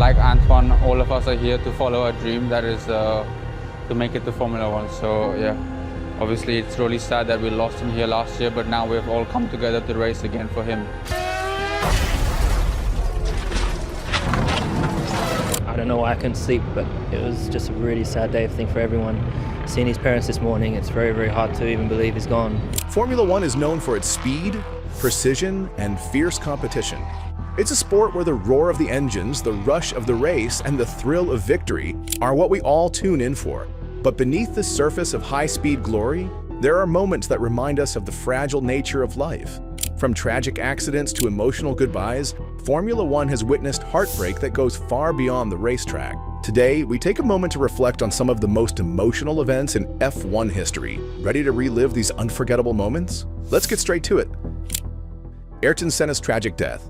like Antoine, all of us are here to follow our dream, that is to make it to Formula One. So yeah, obviously it's really sad that we lost him here last year, but now we've all come together to race again for him. I don't know why I couldn't sleep, but it was just a really sad day, I think, for everyone. Seeing his parents this morning, it's very, very hard to even believe he's gone. Formula One is known for its speed, precision, and fierce competition. It's a sport where the roar of the engines, the rush of the race, and the thrill of victory are what we all tune in for. But beneath the surface of high-speed glory, there are moments that remind us of the fragile nature of life. From tragic accidents to emotional goodbyes, Formula One has witnessed heartbreak that goes far beyond the racetrack. Today, we take a moment to reflect on some of the most emotional events in F1 history. Ready to relive these unforgettable moments? Let's get straight to it. Ayrton Senna's tragic death.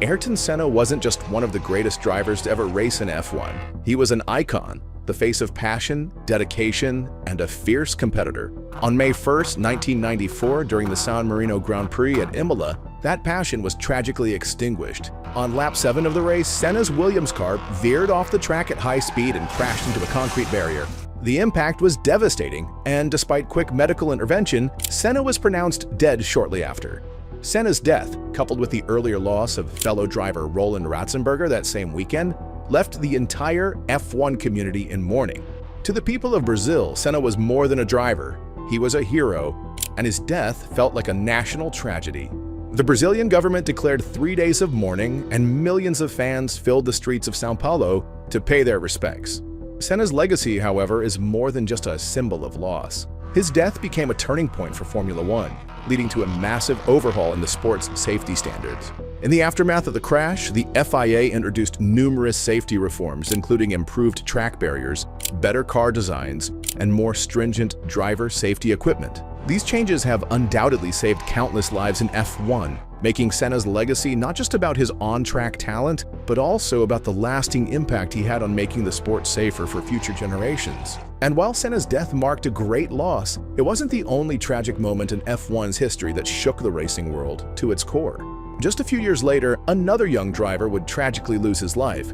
Ayrton Senna wasn't just one of the greatest drivers to ever race in F1. He was an icon, the face of passion, dedication, and a fierce competitor. On May 1st, 1994, during the San Marino Grand Prix at Imola, that passion was tragically extinguished. On lap 7 of the race, Senna's Williams car veered off the track at high speed and crashed into a concrete barrier. The impact was devastating, and despite quick medical intervention, Senna was pronounced dead shortly after. Senna's death, coupled with the earlier loss of fellow driver Roland Ratzenberger that same weekend, left the entire F1 community in mourning. To the people of Brazil, Senna was more than a driver. He was a hero, and his death felt like a national tragedy. The Brazilian government declared 3 days of mourning, and millions of fans filled the streets of São Paulo to pay their respects. Senna's legacy, however, is more than just a symbol of loss. His death became a turning point for Formula One, leading to a massive overhaul in the sport's safety standards. In the aftermath of the crash, the FIA introduced numerous safety reforms, including improved track barriers, better car designs, and more stringent driver safety equipment. These changes have undoubtedly saved countless lives in F1, making Senna's legacy not just about his on-track talent, but also about the lasting impact he had on making the sport safer for future generations. And while Senna's death marked a great loss, it wasn't the only tragic moment in F1's history that shook the racing world to its core. Just a few years later, another young driver would tragically lose his life.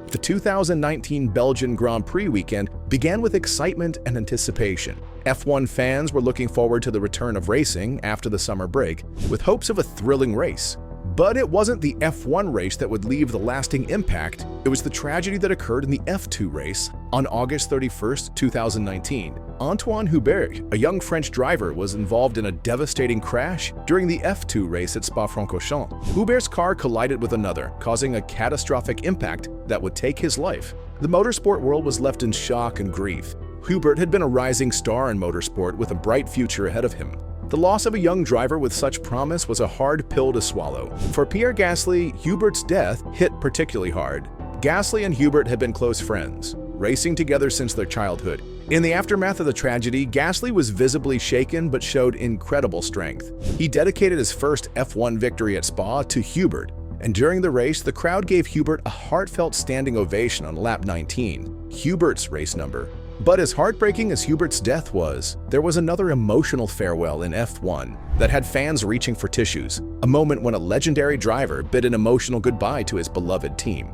The 2019 Belgian Grand Prix weekend began with excitement and anticipation. F1 fans were looking forward to the return of racing after the summer break, with hopes of a thrilling race. But it wasn't the F1 race that would leave the lasting impact. It was the tragedy that occurred in the F2 race. On August 31st, 2019, Antoine Hubert, a young French driver, was involved in a devastating crash during the F2 race at Spa-Francorchamps. Hubert's car collided with another, causing a catastrophic impact that would take his life. The motorsport world was left in shock and grief. Hubert had been a rising star in motorsport with a bright future ahead of him. The loss of a young driver with such promise was a hard pill to swallow. For Pierre Gasly, Hubert's death hit particularly hard. Gasly and Hubert had been close friends, racing together since their childhood. In the aftermath of the tragedy, Gasly was visibly shaken but showed incredible strength. He dedicated his first F1 victory at Spa to Hubert, and during the race, the crowd gave Hubert a heartfelt standing ovation on lap 19, Hubert's race number. But as heartbreaking as Hubert's death was, there was another emotional farewell in F1 that had fans reaching for tissues, a moment when a legendary driver bid an emotional goodbye to his beloved team.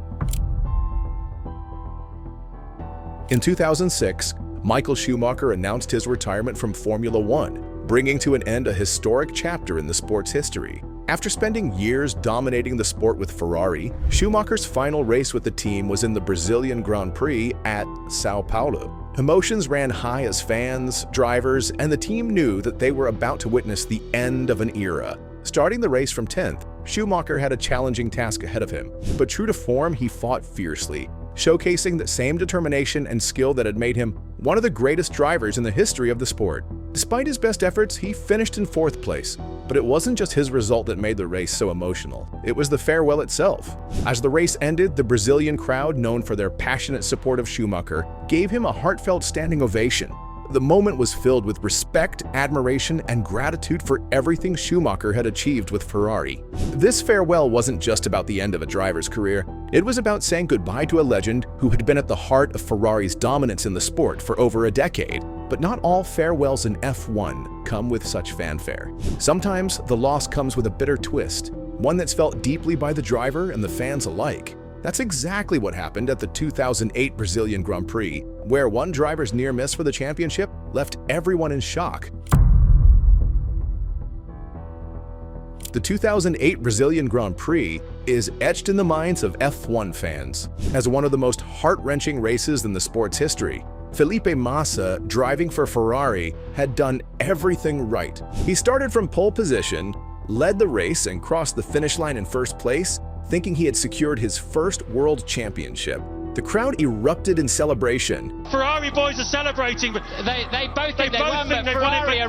In 2006, Michael Schumacher announced his retirement from Formula One, bringing to an end a historic chapter in the sport's history. After spending years dominating the sport with Ferrari, Schumacher's final race with the team was in the Brazilian Grand Prix at São Paulo. Emotions ran high as fans, drivers, and the team knew that they were about to witness the end of an era. Starting the race from 10th, Schumacher had a challenging task ahead of him, but true to form, he fought fiercely, showcasing the same determination and skill that had made him one of the greatest drivers in the history of the sport. Despite his best efforts, he finished in 4th place. But it wasn't just his result that made the race so emotional. It was the farewell itself. As the race ended, the Brazilian crowd, known for their passionate support of Schumacher, gave him a heartfelt standing ovation. The moment was filled with respect, admiration, and gratitude for everything Schumacher had achieved with Ferrari. This farewell wasn't just about the end of a driver's career. It was about saying goodbye to a legend who had been at the heart of Ferrari's dominance in the sport for over a decade. But not all farewells in F1 come with such fanfare. Sometimes the loss comes with a bitter twist. one that's felt deeply by the driver and the fans alike. That's exactly what happened at the 2008 Brazilian Grand Prix, where one driver's near miss for the championship left everyone in shock. The 2008 Brazilian Grand Prix is etched in the minds of F1 fans as one of the most heart-wrenching races in the sport's history. Felipe Massa, driving for Ferrari, had done everything right. He started from pole position, led the race, and crossed the finish line in first place, thinking he had secured his first world championship. The crowd erupted in celebration. Ferrari boys are celebrating, but they both think they won, but Ferrari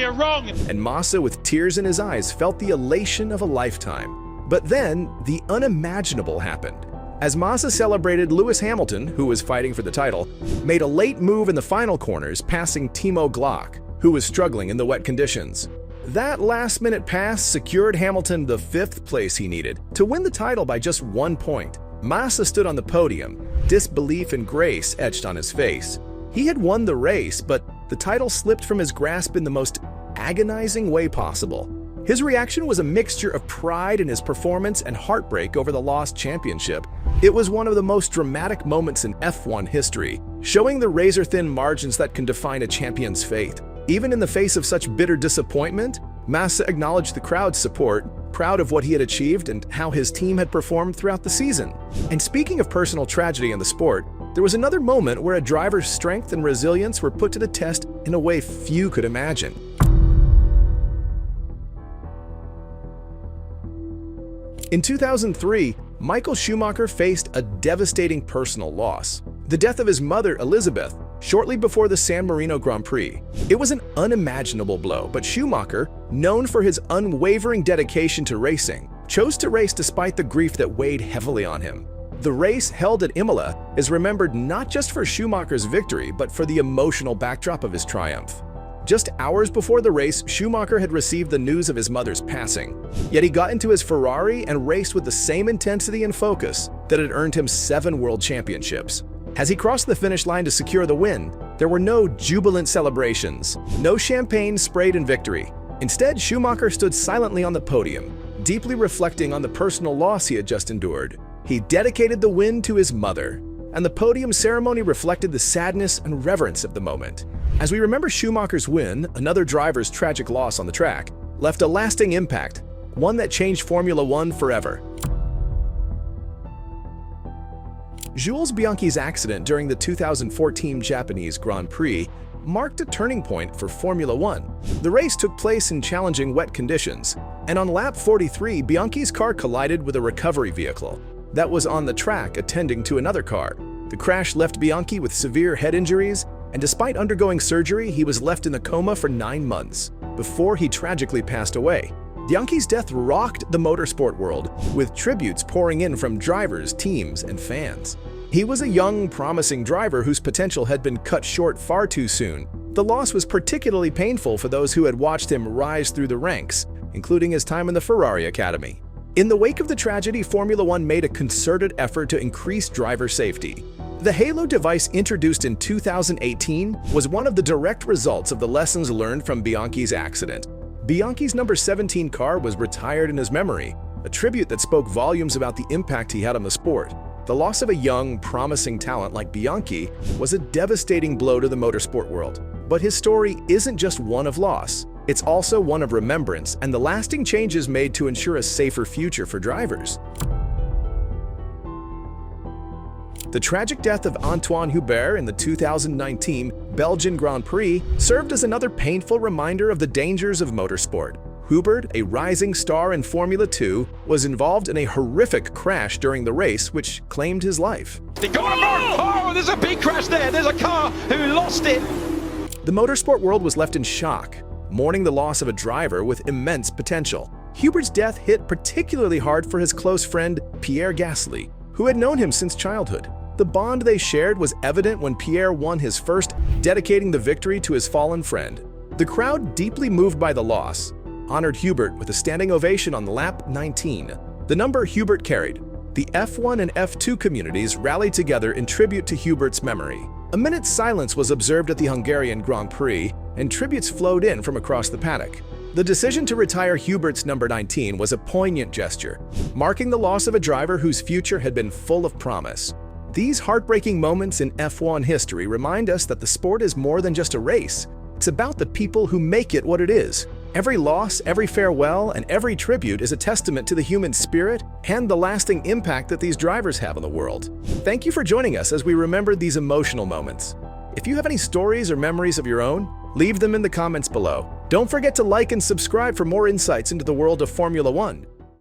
are wrong. And Massa, with tears in his eyes, felt the elation of a lifetime. But then, the unimaginable happened. As Massa celebrated, Lewis Hamilton, who was fighting for the title, made a late move in the final corners, passing Timo Glock, who was struggling in the wet conditions. That last-minute pass secured Hamilton the 5th place he needed to win the title by just 1 point. Massa stood on the podium, disbelief and grace etched on his face. He had won the race, but the title slipped from his grasp in the most agonizing way possible. His reaction was a mixture of pride in his performance and heartbreak over the lost championship. It was one of the most dramatic moments in F1 history, showing the razor-thin margins that can define a champion's fate. Even in the face of such bitter disappointment, Massa acknowledged the crowd's support, proud of what he had achieved and how his team had performed throughout the season. And speaking of personal tragedy in the sport, there was another moment where a driver's strength and resilience were put to the test in a way few could imagine. In 2003, Michael Schumacher faced a devastating personal loss: the death of his mother, Elizabeth, shortly before the San Marino Grand Prix. It was an unimaginable blow, but Schumacher, known for his unwavering dedication to racing, chose to race despite the grief that weighed heavily on him. The race, held at Imola, is remembered not just for Schumacher's victory, but for the emotional backdrop of his triumph. Just hours before the race, Schumacher had received the news of his mother's passing. Yet he got into his Ferrari and raced with the same intensity and focus that had earned him 7 world championships. As he crossed the finish line to secure the win, there were no jubilant celebrations, no champagne sprayed in victory. Instead, Schumacher stood silently on the podium, deeply reflecting on the personal loss he had just endured. He dedicated the win to his mother, and the podium ceremony reflected the sadness and reverence of the moment. As we remember Schumacher's win, another driver's tragic loss on the track left a lasting impact, one that changed Formula One forever. Jules Bianchi's accident during the 2014 Japanese Grand Prix marked a turning point for Formula One. The race took place in challenging wet conditions, and on lap 43, Bianchi's car collided with a recovery vehicle that was on the track attending to another car. The crash left Bianchi with severe head injuries, and despite undergoing surgery, he was left in a coma for 9 months before he tragically passed away. Bianchi's death rocked the motorsport world, with tributes pouring in from drivers, teams, and fans. He was a young, promising driver whose potential had been cut short far too soon. The loss was particularly painful for those who had watched him rise through the ranks, including his time in the Ferrari Academy. In the wake of the tragedy, Formula One made a concerted effort to increase driver safety. The Halo device introduced in 2018 was one of the direct results of the lessons learned from Bianchi's accident. Bianchi's number 17 car was retired in his memory, a tribute that spoke volumes about the impact he had on the sport. The loss of a young, promising talent like Bianchi was a devastating blow to the motorsport world. But his story isn't just one of loss. It's also one of remembrance and the lasting changes made to ensure a safer future for drivers. The tragic death of Antoine Hubert in the 2019 Belgian Grand Prix served as another painful reminder of the dangers of motorsport. Hubert, a rising star in Formula 2, was involved in a horrific crash during the race which claimed his life. oh, there's a big crash there. There's a car who lost it. The motorsport world was left in shock, mourning the loss of a driver with immense potential. Hubert's death hit particularly hard for his close friend Pierre Gasly, who had known him since childhood. The bond they shared was evident when Pierre won his first, dedicating the victory to his fallen friend. The crowd, deeply moved by the loss, honored Hubert with a standing ovation on lap 19. The number Hubert carried. The F1 and F2 communities rallied together in tribute to Hubert's memory. A minute's silence was observed at the Hungarian Grand Prix, and tributes flowed in from across the paddock. The decision to retire Hubert's number 19 was a poignant gesture, marking the loss of a driver whose future had been full of promise. These heartbreaking moments in F1 history remind us that the sport is more than just a race. It's about the people who make it what it is. Every loss, every farewell, and every tribute is a testament to the human spirit and the lasting impact that these drivers have on the world. Thank you for joining us as we remember these emotional moments. If you have any stories or memories of your own, leave them in the comments below. Don't forget to like and subscribe for more insights into the world of Formula One.